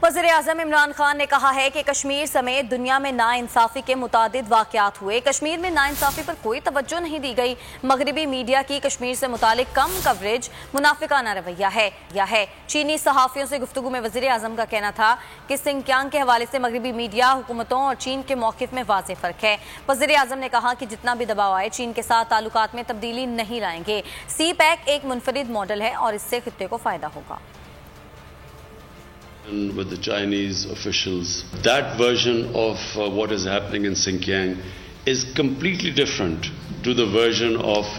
वज़ीर-ए-आज़म इमरान खान ने कहा है कि कश्मीर समेत दुनिया में नाइंसाफ़ी के मुतादिद वाक़यात हुए। कश्मीर में नाइंसाफ़ी पर कोई तवज्जो नहीं दी गई। मगरबी मीडिया की कश्मीर से मुतालिक कम कवरेज मुनाफिकाना रवैया है। चीनी सहाफ़ियों से गुफ्तगू में वज़ीर-ए-आज़म का कहना था कि सिंकियांग के हवाले से मगरबी मीडिया, हुकूमतों और चीन के मौक़िफ़ में वाज़ेह फ़र्क है। वज़ीर-ए-आज़म ने कहा कि जितना भी दबाव आए चीन के साथ ताल्लुकात में तब्दीली नहीं लाएंगे। CPEC एक मुनफरिद मॉडल है और इससे खित्ते को फ़ायदा होगा। With the Chinese officials, that version of what is happening in Xinjiang is completely different to the version of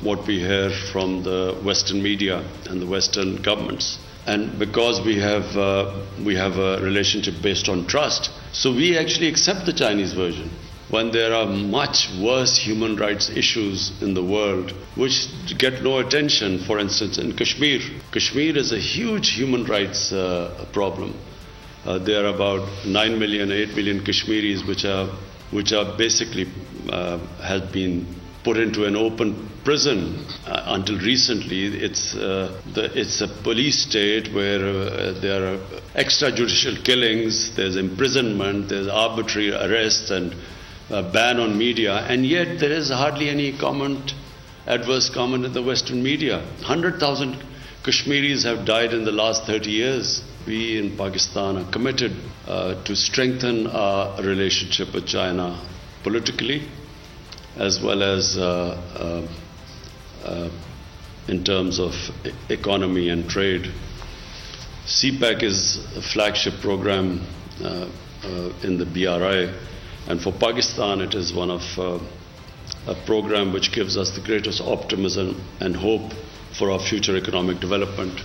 what we hear from the Western media and the Western governments. And because we have a relationship based on trust, so we actually accept the Chinese version. When there are much worse human rights issues in the world which get no attention, for instance in Kashmir. Kashmir is a huge human rights problem. There are about 9 million, 8 million Kashmiris which are basically have been put into an open prison until recently. It's a police state where there are extrajudicial killings, there's imprisonment, there's arbitrary arrests and ban on media, and yet there is hardly any adverse comment in the Western media. 100,000 Kashmiris have died in the last 30 years. We in Pakistan are committed to strengthen our relationship with China politically as well as in terms of economy and trade. CPEC is a flagship program in the BRI. And for Pakistan, it is one of a program which gives us the greatest optimism and hope for our future economic development.